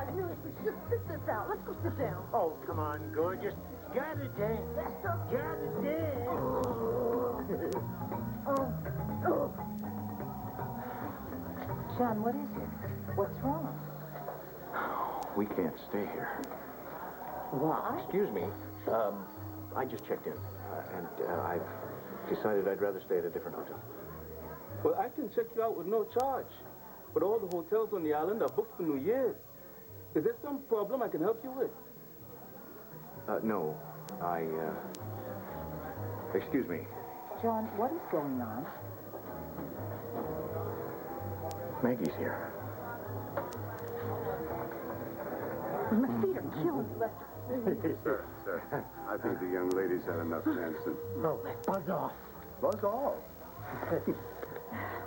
I really should sit this out. Let's go sit down. Oh, come on, gorgeous. Gotta dance. Gotta dance. Oh. John, what is it? What's wrong? We can't stay here. Why? Excuse me. I just checked in, and I've decided I'd rather stay at a different hotel. Well, I can check you out with no charge. But all the hotels on the island are booked for New Year's. Is there some problem I can help you with? No. Excuse me. John, what is going on? Maggie's here. My feet are killing me, Lester. Sir, I think the young lady's had enough dancing. Oh, buzz off. Buzz off.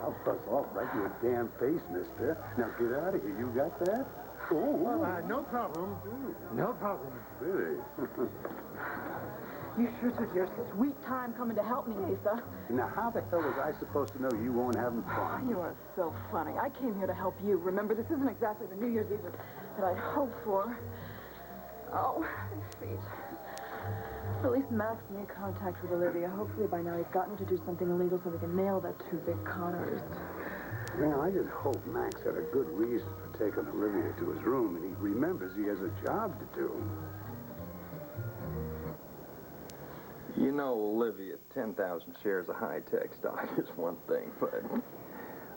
I'll buzz off right in your damn face, mister. Now get out of here. You got that? Oh, Well, no problem. No problem. really? You sure took your sweet time coming to help me, Lisa. Now, how the hell was I supposed to know you weren't having fun? You are so funny. I came here to help you. Remember, this isn't exactly the New Year's Eve that I'd hoped for. Oh, my feet. At least Max made contact with Olivia. Hopefully by now he's gotten her to do something illegal so we can nail that two big con artist. Well, I just hope Max had a good reason for taking Olivia to his room, and he remembers he has a job to do. You know, Olivia, 10,000 shares of high-tech stock is one thing, but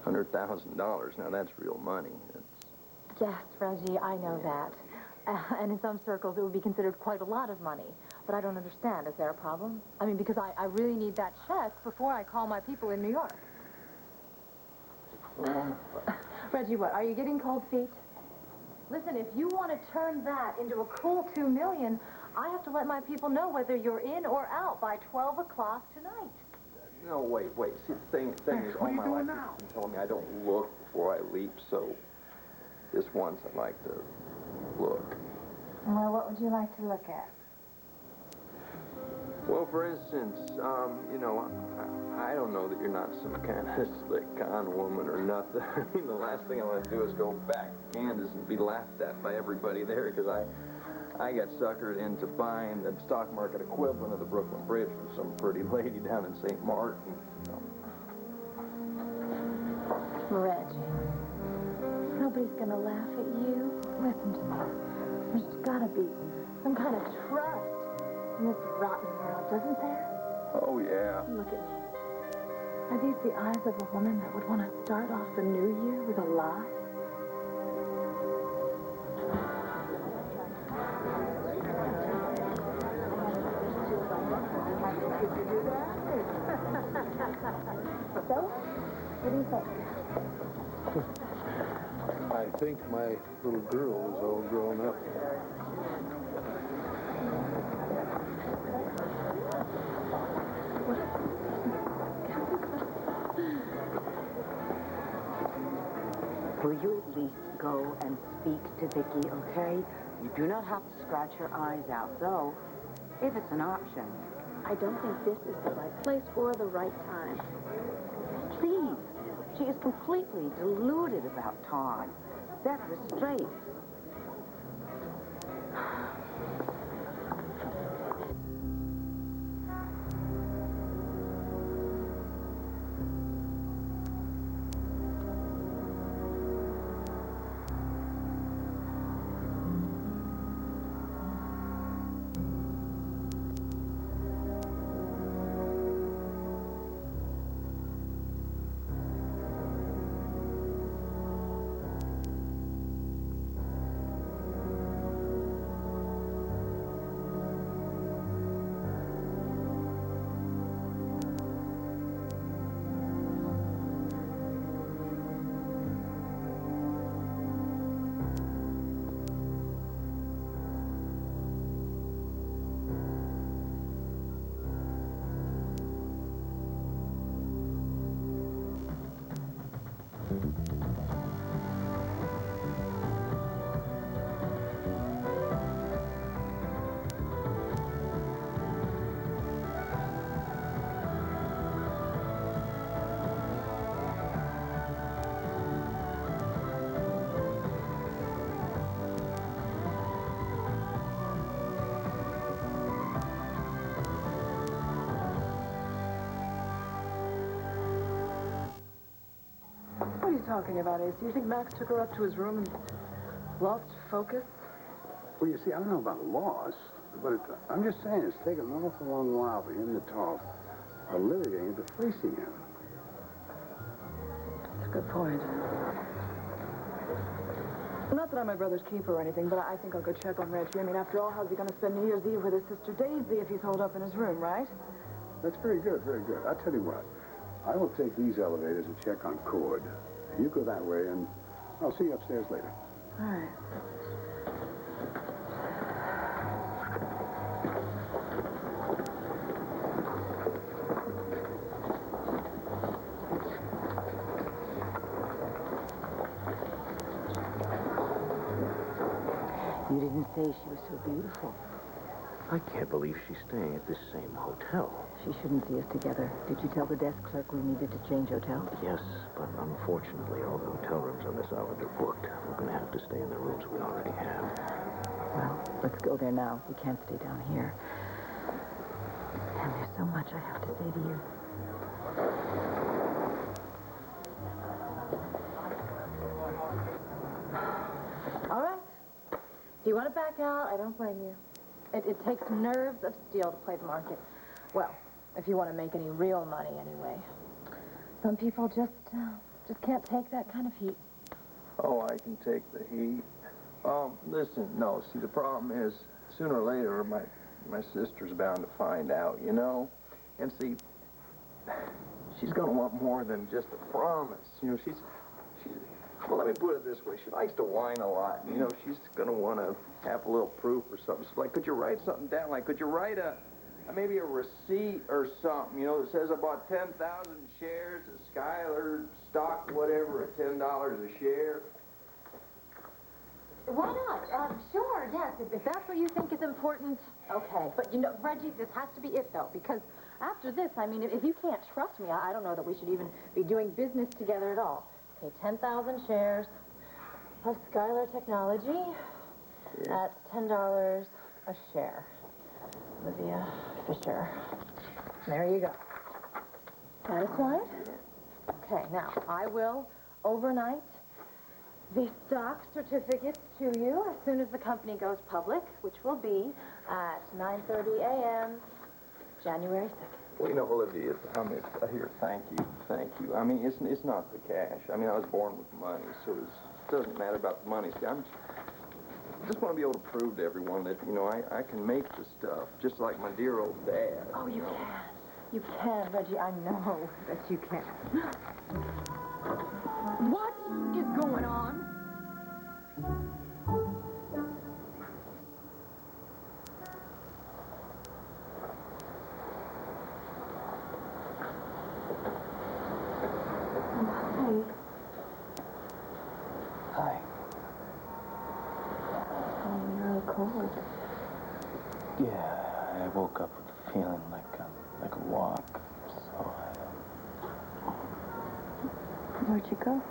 $100,000, now that's real money. Yes, Reggie, I know that. And in some circles, it would be considered quite a lot of money. But I don't understand. Is there a problem? I mean, because I really need that check before I call my people in New York. Reggie, what? Are you getting cold feet? Listen, if you want to turn that into a cool $2 million, I have to let my people know whether you're in or out by 12 o'clock tonight. No, wait. See, the thing is, all my life you've been telling me I don't look before I leap, so this once I'd like to look. Well, what would you like to look at? Well, for instance, you know, I don't know that you're not some kind of slick con woman or nothing. I mean, the last thing I want to do is go back to Kansas and be laughed at by everybody there because I got suckered into buying the stock market equivalent of the Brooklyn Bridge from some pretty lady down in St. Martin. Reggie, nobody's gonna laugh at you. Listen to me. There's gotta be some kind of trust in this rotten world, doesn't there? Oh, yeah. Look at me. Are these the eyes of a woman that would want to start off the new year with a lie? So, what do you think? I think my little girl is all grown up. Will you at least go and speak to Vicky, okay? You do not have to scratch her eyes out, though, if it's an option. I don't think this is the right place or the right time. Please. She is completely deluded about Todd. Set her straight. are you talking about, Ace? Do you think Max took her up to his room and lost focus? Well, you see, I don't know about loss, but I'm just saying it's taken an awful long while for him to talk Olivia into fleecing him. That's a good point. Not that I'm my brother's keeper or anything, but I think I'll go check on Reggie. I mean, after all, how's he going to spend New Year's Eve with his sister Daisy if he's holed up in his room, right? That's very good, very good. I'll tell you what. I will take these elevators and check on Cord. You go that way, and I'll see you upstairs later. All right. You didn't say she was so beautiful. I can't believe she's staying at this same hotel. She shouldn't see us together. Did you tell the desk clerk we needed to change hotels? Yes, but unfortunately, all the hotel rooms on this island are booked. We're going to have to stay in the rooms we already have. Well, let's go there now. We can't stay down here. And there's so much I have to say to you. All right. If you want to back out, I don't blame you. It takes nerves of steel to play the market. Well, if you want to make any real money anyway. Some people just can't take that kind of heat. Oh, I can take the heat. Listen, no, see, the problem is, sooner or later, my sister's bound to find out, you know? And see, she's gonna want more than just a promise. You know, she's well, let me put it this way. She likes to whine a lot. You know, she's gonna want to have a little proof or something. So, like, could you write something down? Like, could you write maybe a receipt or something, you know, that says I bought 10,000 shares of Skylar stock, whatever, at $10 a share? Why not? Sure, yes. If that's what you think is important, okay. But, you know, Reggie, this has to be it, though, because after this, I mean, if you can't trust me, I don't know that we should even be doing business together at all. Okay, 10,000 shares of Skylar Technology at $10 a share. Olivia Fisher. There you go. Satisfied? Okay, now, I will overnight the stock certificates to you as soon as the company goes public, which will be at 9:30 a.m. January 2nd. Well, you know, Olivia, here, thank you. I mean, it's not the cash. I mean, I was born with money, so it doesn't matter about the money. See, I just want to be able to prove to everyone that, you know, I can make the stuff, just like my dear old dad. Oh, you can. You can, Reggie. I know that you can. What is going on? Hi. Oh, you're really cold. Yeah, I woke up with a feeling like a walk, so Where'd you go?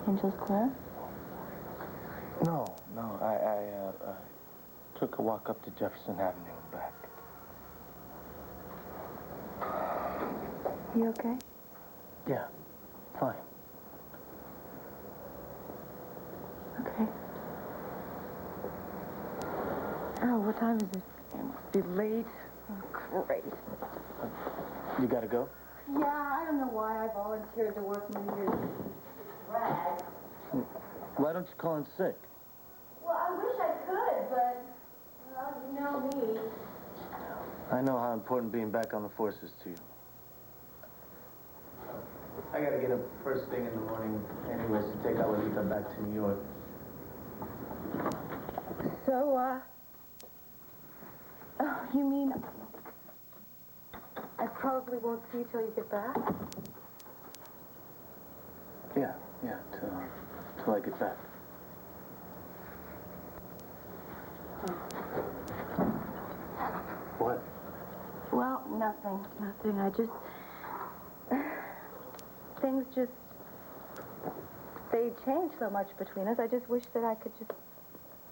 Angel's Square? No, I took a walk up to Jefferson Avenue and back. You okay? Yeah, fine. Okay. Oh, what time is it? It must be late. Oh, great. You gotta go? Yeah, I don't know why I volunteered to work New Year's drag. Why don't you call in sick? Well, I wish I could, but, well, you know me. I know how important being back on the force is to you. I gotta get up first thing in the morning anyways to take Abuelita back to New York. So, you mean I probably won't see you till you get back? Yeah, till I get back. What? Well, nothing. I just... Things just... They change so much between us. I just wish that I could just,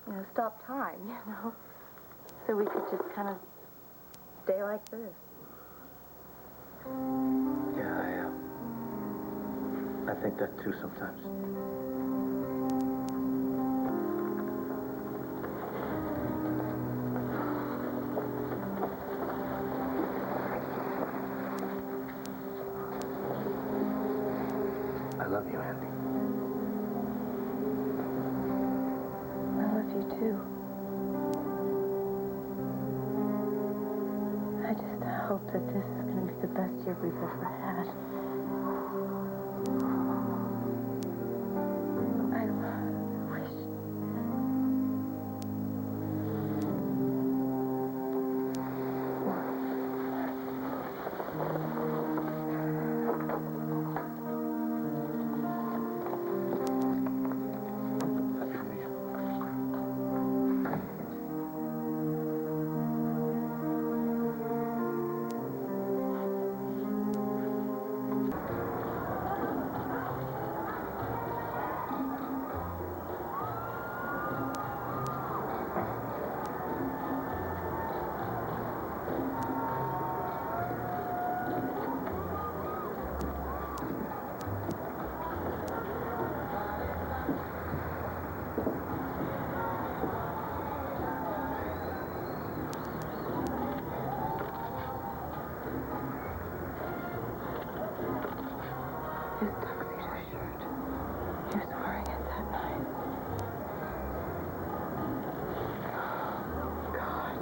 you know, stop time, you know? So we could just kind of stay like this. Yeah, I think that too sometimes. I love you, Andy. I love you too. I just hope that this is going to be the best year we've ever had. I wish. His tuxedo shirt. He was wearing it that night. God.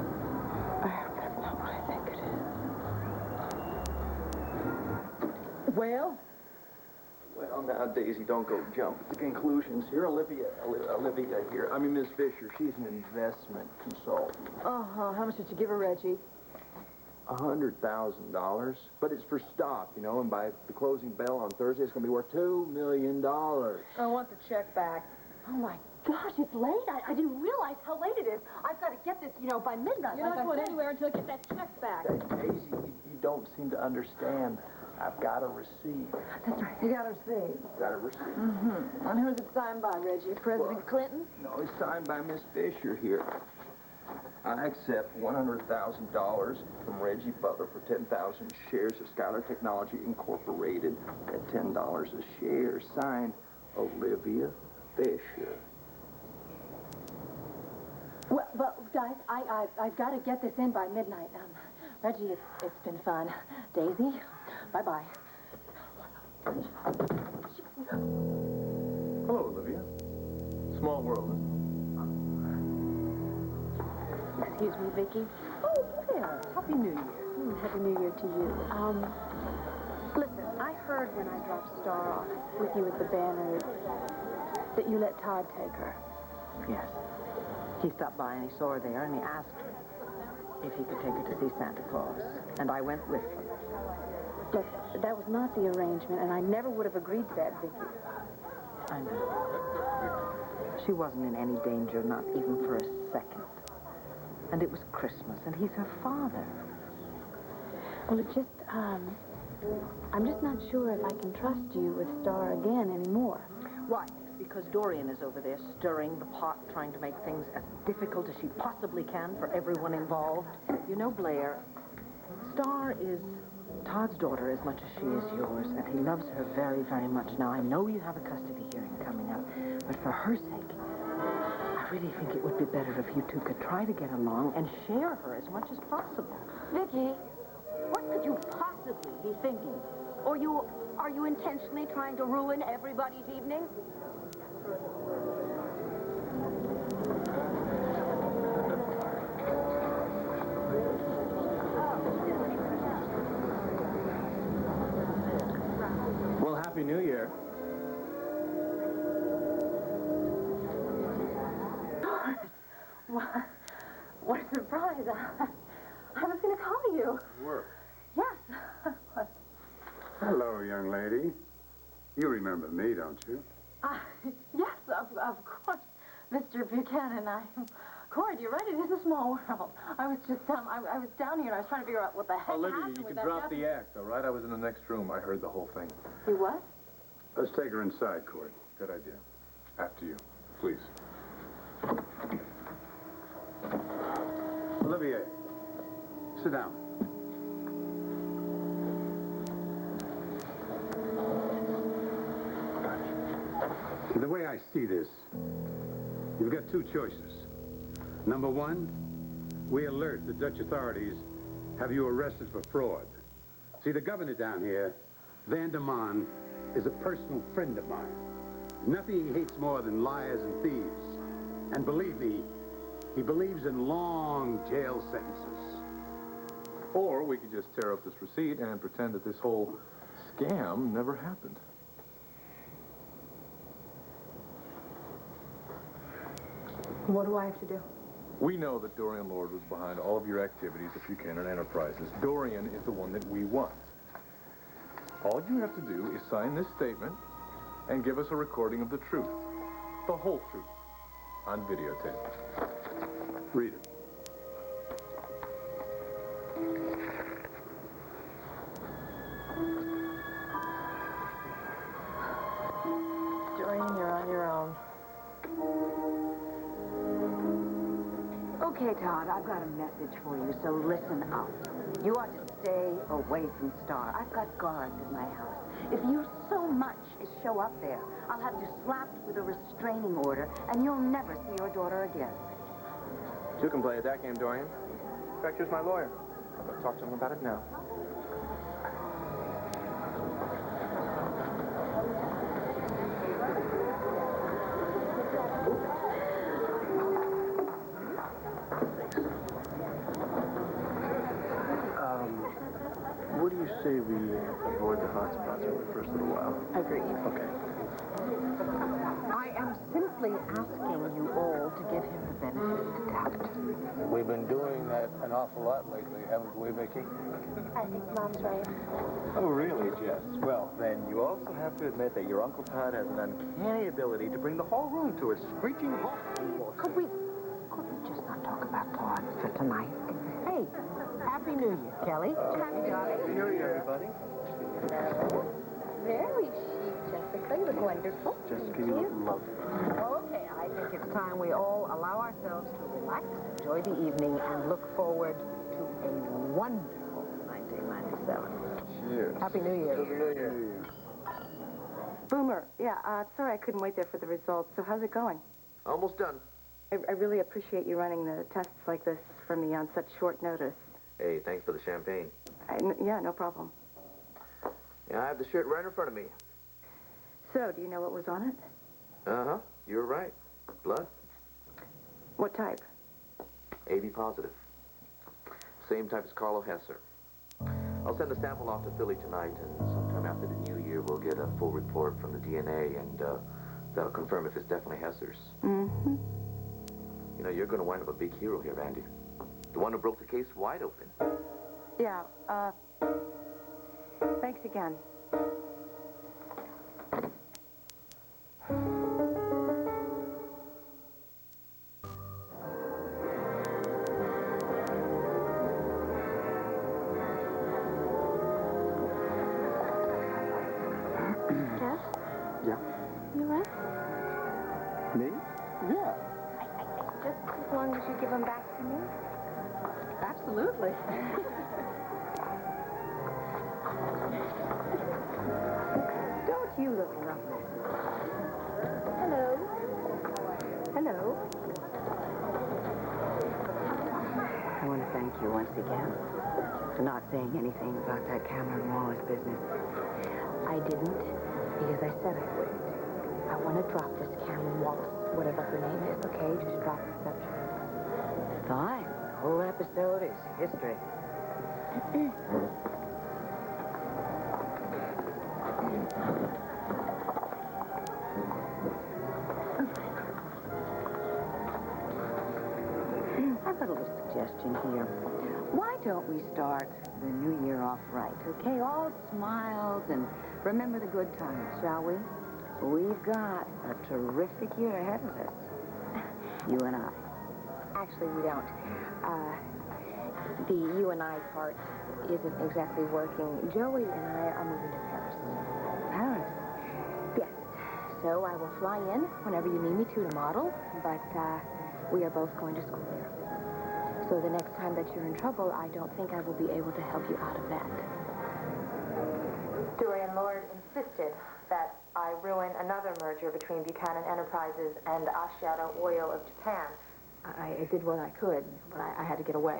I hope that's not what I think it is. Well? Well, now, Daisy, don't go jump to conclusions here. Olivia here. I mean, Miss Fisher, she's an investment consultant. Uh-huh. How much did you give her, Reggie? $100,000, but it's for stock, you know, and by the closing bell on Thursday, it's going to be worth $2 million. I want the check back. Oh my gosh, it's late. I didn't realize how late it is. I've got to get this, by midnight. You're not going anywhere until you get that check back. Daisy, you don't seem to understand. I've got a receipt. That's right. You got her saved. Got a receipt. Mm-hmm. And who's it signed by, Reggie? President Clinton? No, it's signed by Miss Fisher here. I accept $100,000 from Reggie Butler for 10,000 shares of Skylar Technology Incorporated at $10 a share. Signed, Olivia Fisher. Well, guys, I've got to get this in by midnight. Reggie, it's been fun. Daisy, bye-bye. Hello, Olivia. Small world, Excuse me, Vicki. Oh, Blair. Happy New Year. Happy New Year to you. Listen, I heard when I dropped Star off with you at the Banner that you let Todd take her. Yes. He stopped by and he saw her there and he asked her if he could take her to see Santa Claus. And I went with him. Look, that was not the arrangement, and I never would have agreed to that, Vicki. I know. She wasn't in any danger, not even for a second. And it was Christmas, and he's her father. Well, it just, I'm just not sure if I can trust you with Star again anymore. Why? Because Dorian is over there stirring the pot, trying to make things as difficult as she possibly can for everyone involved. You know, Blair, Star is Todd's daughter as much as she is yours, and he loves her very, very much. Now, I know you have a custody hearing coming up, but for her sake, I really think it would be better if you two could try to get along and share her as much as possible. Vicki, what could you possibly be thinking? Are you intentionally trying to ruin everybody's evening? Well, Happy New Year. What a surprise. I was going to call you. Work. Yes. Hello, young lady. You remember me, don't you? Yes, of course, Mr. Buchanan. Cord, you're right, it is a small world. I was just, I was down here and I was trying to figure out what the heck Olivia, happened you with can that drop nephew. the act, all right? I was in the next room. I heard the whole thing. You what? Let's take her inside, Cord. Good idea. After you, please. Olivier, sit down. I see this, you've got two choices. Number one, we alert the Dutch authorities, have you arrested for fraud. See, the governor down here, Van der Maan, is a personal friend of mine. Nothing he hates more than liars and thieves. And believe me, he believes in long jail sentences. Or we could just tear up this receipt and pretend that this whole scam never happened. What do I have to do? We know that Dorian Lord was behind all of your activities at Buchanan Enterprises. Dorian is the one that we want. All you have to do is sign this statement and give us a recording of the truth. The whole truth. On videotape. Read it. Dorian, you're on your own. Okay, Todd, I've got a message for you, so listen up. You ought to stay away from Star. I've got guards in my house. If you so much as show up there, I'll have you slapped with a restraining order, and you'll never see your daughter again. You can play at that game, Dorian. In fact, here's my lawyer. I'm going to talk to him about it now. What do you say we avoid the hot spots for the first little while? Agreed. Okay. I am simply asking you all to give him the benefit of the doubt. We've been doing that an awful lot lately, haven't we, Vicky? I think Mom's right. Oh, really, Jess? Well, then you also have to admit that your Uncle Todd has an uncanny ability to bring the whole room to a screeching halt. Could we just not talk about Todd for tonight? Hey, Happy New Year, Kelly. Happy Happy New Year, everybody. Very chic, Jessica. You look wonderful. Jessica, you look lovely. Okay, I think it's time we all allow ourselves to relax, enjoy the evening, and look forward to a wonderful 1997. Cheers. Happy New Year. Happy New Year. Boomer, yeah, sorry I couldn't wait there for the results. So how's it going? Almost done. I really appreciate you running the tests like this for me on such short notice. Hey, thanks for the champagne. Yeah, no problem. Yeah, I have the shirt right in front of me. So, do you know what was on it? Uh-huh. You were right. Blood. What type? AB positive. Same type as Carlo Hesser. I'll send the sample off to Philly tonight, and sometime after the new year, we'll get a full report from the DNA, and that'll confirm if it's definitely Hesser's. Mm-hmm. You know, you're going to wind up a big hero here, Andy. The one who broke the case wide open. Yeah, thanks again. Jeff? Yeah. You right? Me? Yeah. Just as long as you give them back to me. Absolutely. Don't you look lovely? Hello. Hello. I want to thank you once again for not saying anything about that Cameron Wallace business. I didn't because I said I wouldn't. I want to drop this Cameron Wallace, whatever her name is, okay? Just drop the subject. Fine. The whole episode is history. I've got a little suggestion here. Why don't we start the new year off right, okay? All smiles and remember the good times, shall we? We've got a terrific year ahead of us. You and I. Actually, we don't. The you and I part isn't exactly working. Joey and I are moving to Paris. Paris? Yes. So I will fly in whenever you need me to model, but we are both going to school there. So the next time that you're in trouble, I don't think I will be able to help you out of that. Dorian Lord insisted that I I ruin another merger between Buchanan Enterprises and Ashiata Oil of Japan. I did what I could, but I had to get away.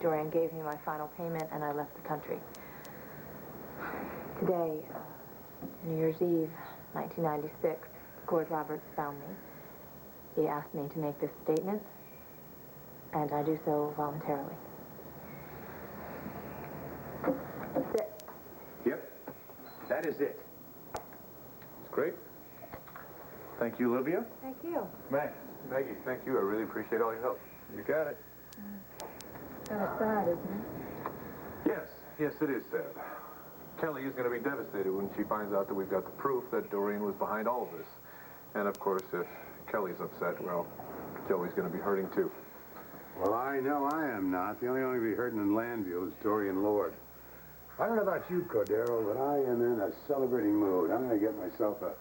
Dorian gave me my final payment, and I left the country. Today, New Year's Eve, 1996, Gord Roberts found me. He asked me to make this statement, and I do so voluntarily. That's it. Yep, that is it. It's great. Thank you, Olivia. Thank you. Maggie, thank you. I really appreciate all your help. You got it. Kind of sad, isn't it? Yes, it is sad. Kelly is going to be devastated when she finds out that we've got the proof that Dorian was behind all of this. And of course, if Kelly's upset, well, Joey's going to be hurting too. Well, I know I am not. The only one to be hurting in Landview is Dorian Lord. I don't know about you, Cordero, but I am in a celebrating mood. I'm going to get myself a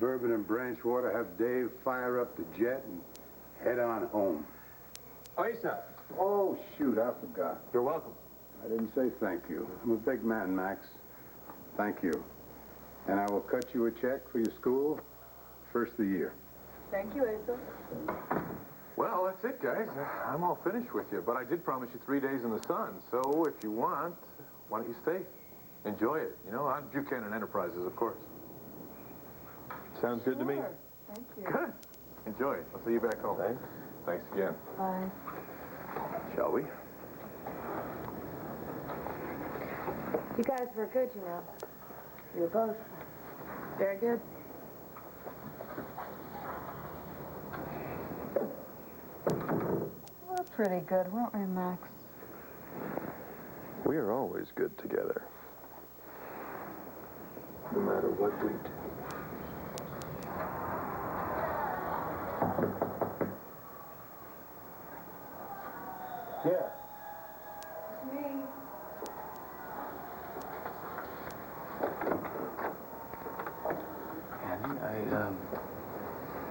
bourbon and branch water, have Dave fire up the jet, and head on home. Asa. Oh, shoot, I forgot. You're welcome. I didn't say thank you. I'm a big man, Max. Thank you. And I will cut you a check for your school first of the year. Thank you, Asa. Well, that's it, guys. I'm all finished with you, but I did promise you 3 days in the sun. So if you want, why don't you stay? Enjoy it. You know, on Buchanan Enterprises, of course. Sounds good to me. Thank you. Good. Enjoy it. I'll see you back home. Thanks. Thanks again. Bye. Shall we? You guys were good, you know. You were both very good. We're pretty good, weren't we, Max? We are always good together. No matter what we do. Yeah. Annie,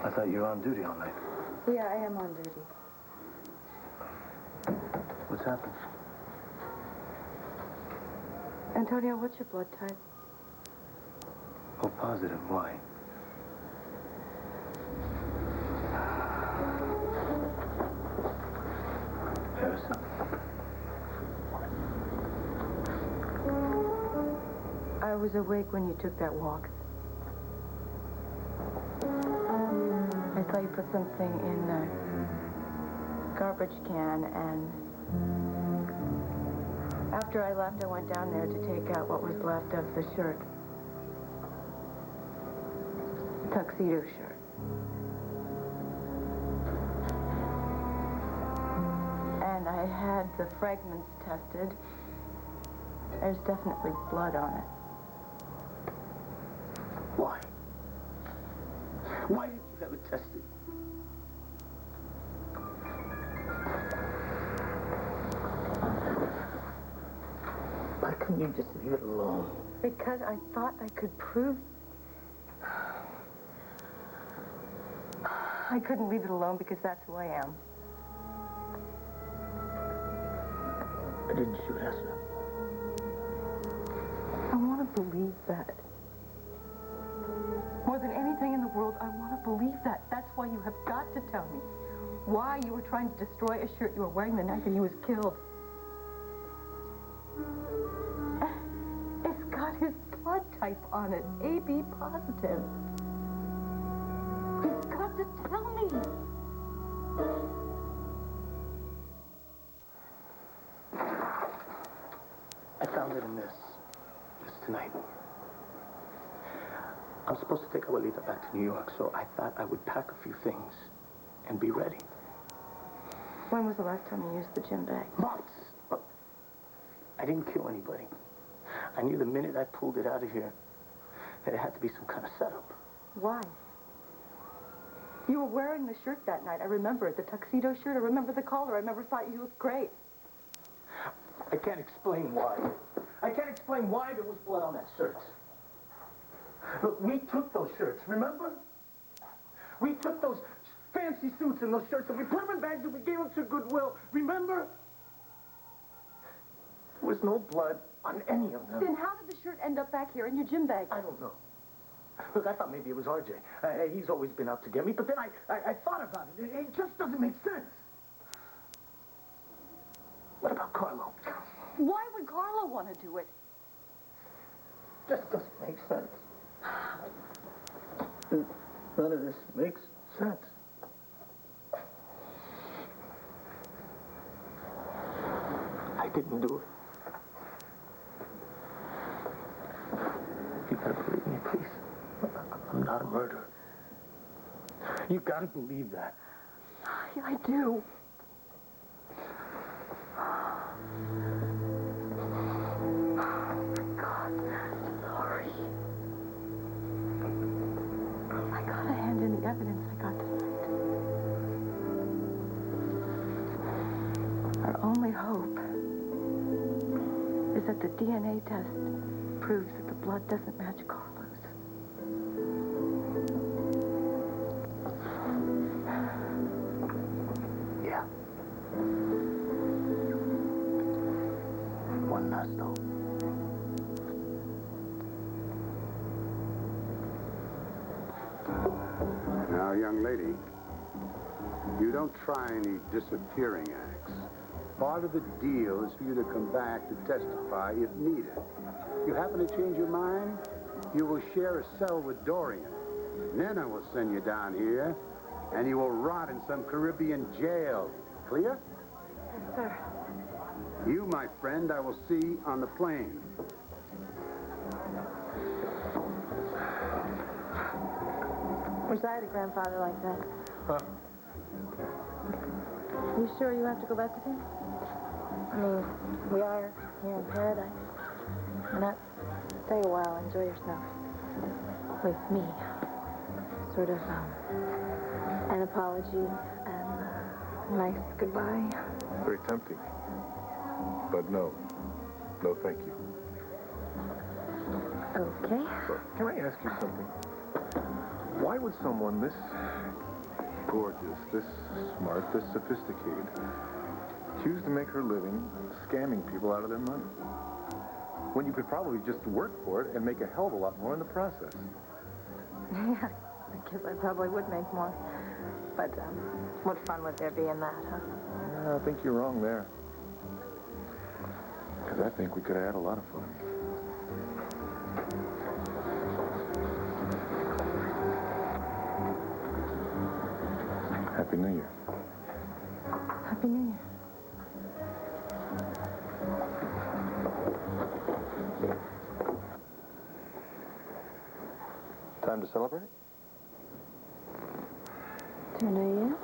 I thought you were on duty all night. Yeah, I am on duty. What's happened? Antonio, what's your blood type? Oh, positive. Why? Harrison? I was awake when you took that walk. I saw you put something in the garbage can, and after I left, I went down there to take out what was left of the shirt. Tuxedo shirt. And I had the fragments tested. There's definitely blood on it. Why? Why did you have it tested? Why couldn't you just leave it alone? Because I thought I could prove... I couldn't leave it alone because that's who I am. I didn't shoot Esther. I want to believe that. More than anything in the world, I want to believe that. That's why you have got to tell me why you were trying to destroy a shirt you were wearing the night that he was killed. It's got his blood type on it, AB positive. You've got to tell me. I found it in this. Just tonight. I'm supposed to take Abuelita back to New York, so I thought I would pack a few things and be ready. When was the last time you used the gym bag? Months. Look, I didn't kill anybody. I knew the minute I pulled it out of here that it had to be some kind of setup. Why? You were wearing the shirt that night. I remember it. The tuxedo shirt. I remember the collar. I remember thought you looked great. I can't explain why. I can't explain why there was blood on that shirt. Look, we took those shirts, remember? We took those fancy suits and those shirts and we put them in bags and we gave them to Goodwill, remember? There was no blood on any of them. Then how did the shirt end up back here in your gym bag? I don't know. Look, I thought maybe it was RJ. He's always been out to get me, but then I thought about it. It just doesn't make sense. What about Carlo? Why would Carlo want to do it? Just doesn't make sense. None of this makes sense. I didn't do it. You gotta believe me, please. I'm not a murderer. You gotta believe that. Yeah, I do. God, sorry. I gotta hand in the evidence I got tonight. Our only hope is that the DNA test proves that the blood doesn't match Carlo's. Yeah. One last hope. Now, young lady, you don't try any disappearing acts. Part of the deal is for you to come back to testify if needed. You happen to change your mind, you will share a cell with Dorian. Then I will send you down here, and you will rot in some Caribbean jail. Clear? Yes, sir. You, my friend, I will see on the plane. Wish I had a grandfather like that. Huh? You sure you have to go back with him? I mean, we are here in paradise. Why not stay a while, enjoy yourself? With me. Sort of, an apology and a nice goodbye. Very tempting. But no. No, thank you. Okay. But can I ask you something? Why would someone this gorgeous, this smart, this sophisticated choose to make her living scamming people out of their money? When you could probably just work for it and make a hell of a lot more in the process. Yeah, I guess I probably would make more. But, what fun would there be in that, huh? Yeah, I think you're wrong there. Because I think we could have had a lot of fun. Happy New Year. Happy New Year. Time to celebrate? To New Year?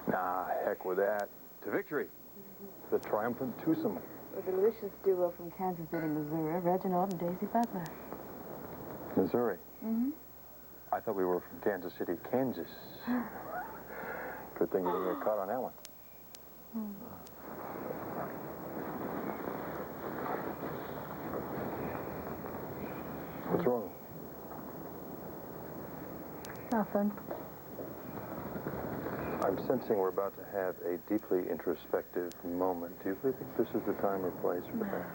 Nah, heck with that. To victory. The triumphant twosome. A delicious duo from Kansas City, Missouri, Reginald and Daisy Butler. Missouri. Mm-hmm. I thought we were from Kansas City, Kansas. Good thing you didn't get caught on that one. What's wrong? Nothing. I'm sensing we're about to have a deeply introspective moment. Do you really think this is the time or place for that?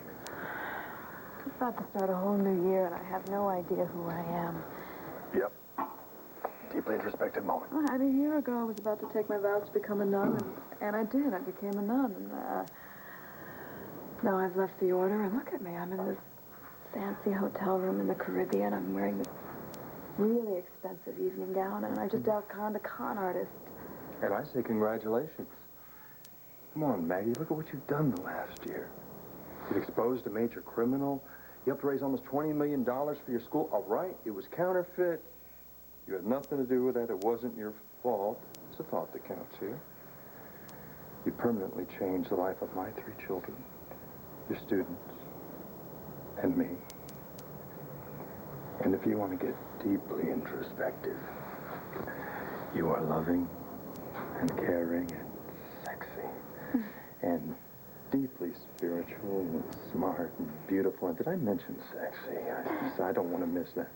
I'm about to start a whole new year, and I have no idea who I am. Yep. Deeply introspective moment. Well, a year ago, I was about to take my vows to become a nun, and I did. I became a nun, and now I've left the order, and look at me. I'm in this fancy hotel room in the Caribbean. I'm wearing this really expensive evening gown, and I just outconned a con artist. And I say congratulations. Come on, Maggie, look at what you've done the last year. You've exposed a major criminal. You helped raise almost $20 million for your school. All right, it was counterfeit. You had nothing to do with that. It wasn't your fault. It's a thought that counts here. You permanently changed the life of my 3 children, your students, and me. And if you want to get deeply introspective, you are loving and caring and sexy and deeply spiritual and smart and beautiful. And did I mention sexy? I don't want to miss that.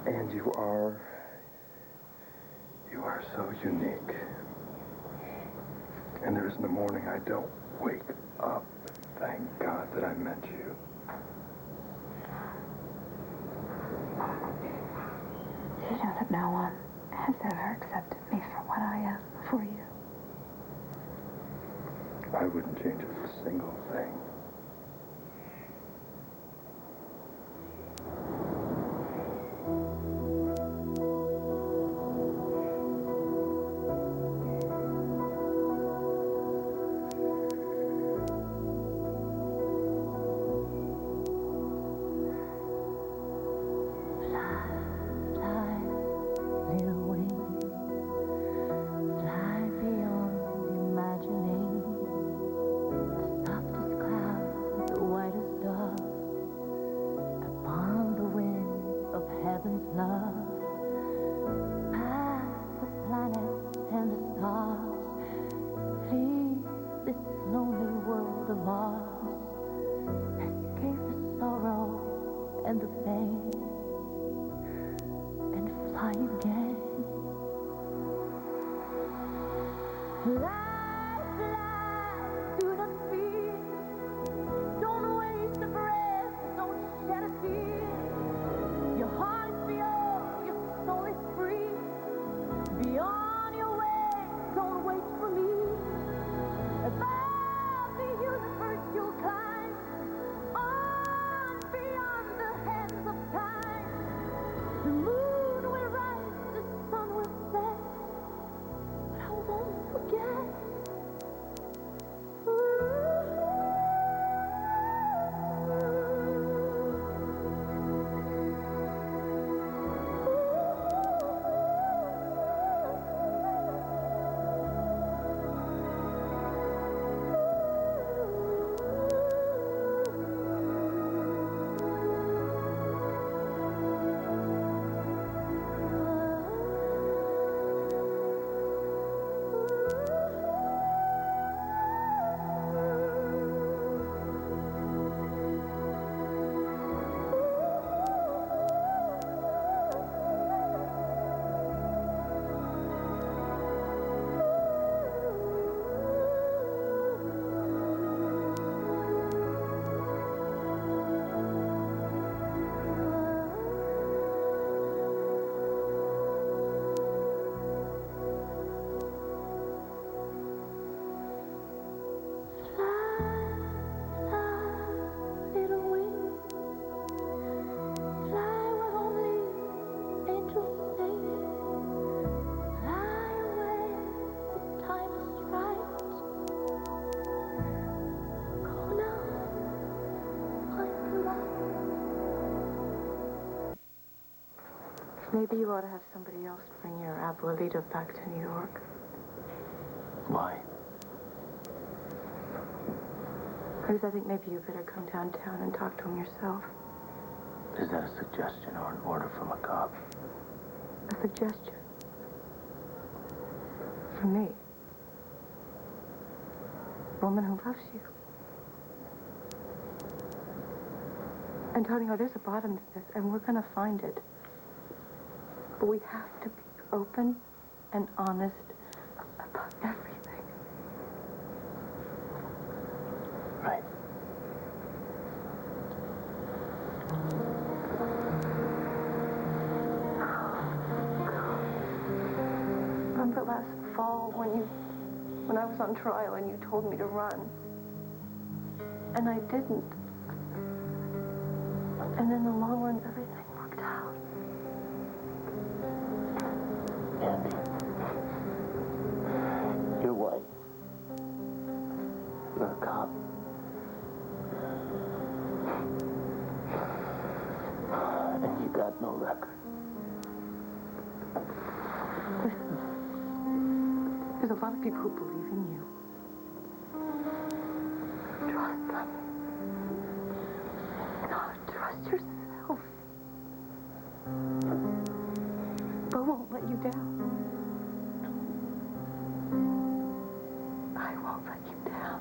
And you are so unique. And there isn't a morning I don't wake up and thank God that I met you. that no one has ever accepted me for what I am for you. I wouldn't change a single thing. Maybe you ought to have somebody else bring your abuelita back to New York. Why? Because I think maybe you better come downtown and talk to him yourself. Is that a suggestion or an order from a cop? A suggestion. From me. A woman who loves you. Antonio, there's a bottom to this, and we're gonna find it. But we have to be open and honest about everything. Right. Remember last fall when I was on trial and you told me to run? And I didn't. And in the long run, everything worked out. Andy, your wife, you're a cop. And you got no record. Listen, there's a lot of people who believe in you. Trust them. No, trust yourself. Bo won't let you down. I won't let you down.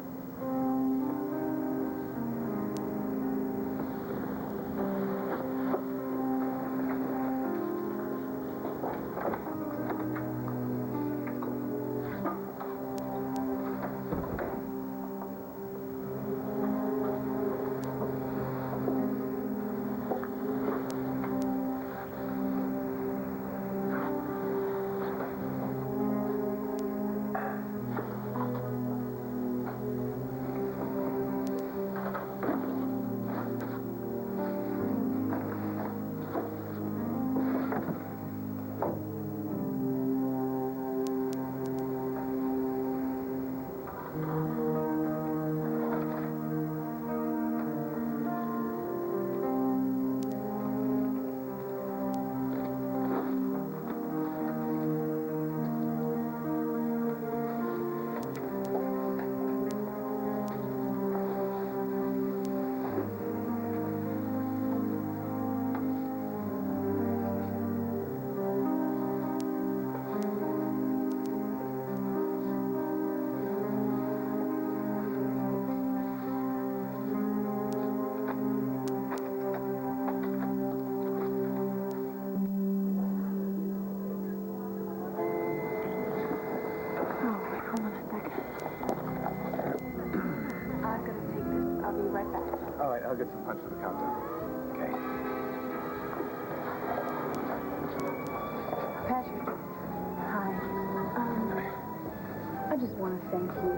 I'll get some punch for the countdown. Okay. Patrick. Hi. I just want to thank you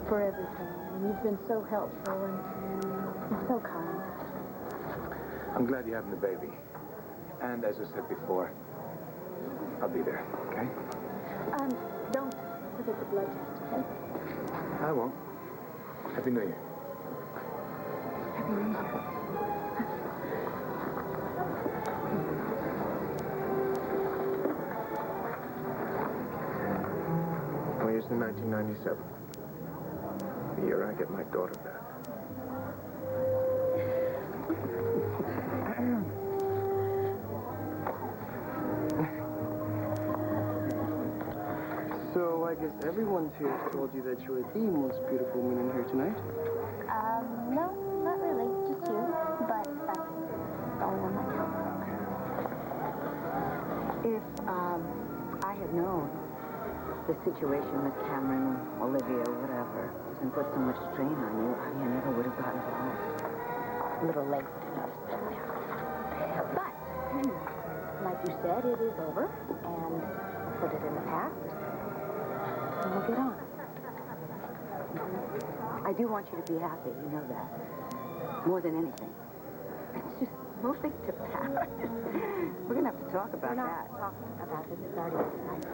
for everything. You've been so helpful and so kind. I'm glad you're having the baby. And as I said before, I'll be there, okay? Don't forget the blood test, okay? I won't. Happy New Year. Happy New Year. Well, here's the 1997. The year I get my daughter back. So I guess everyone's here has told you that you're the most beautiful woman in here tonight. No, not really. Just you. But that's the only one that counts. If, I had known the situation with Cameron, Olivia, whatever, and put so much strain on you, I never would have got involved. A little late to notice that there. But, like you said, it is over, and put it in the past, and we'll get on. I do want you to be happy, you know that. More than anything. It's just moving to Paris. We're going to have to talk about We're that. not talking about this. It's already decided.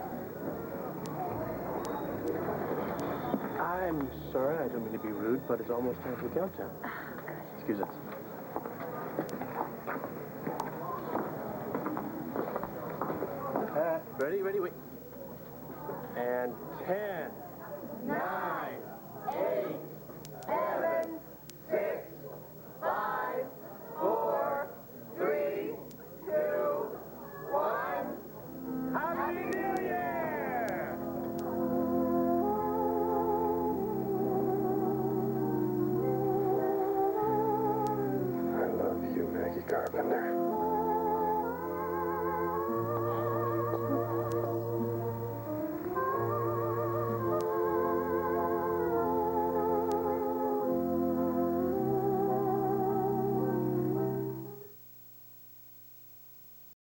I'm sorry, I don't mean to be rude, but it's almost time for the countdown. Excuse us. Ready, wait. And 10, 9, 8, 7,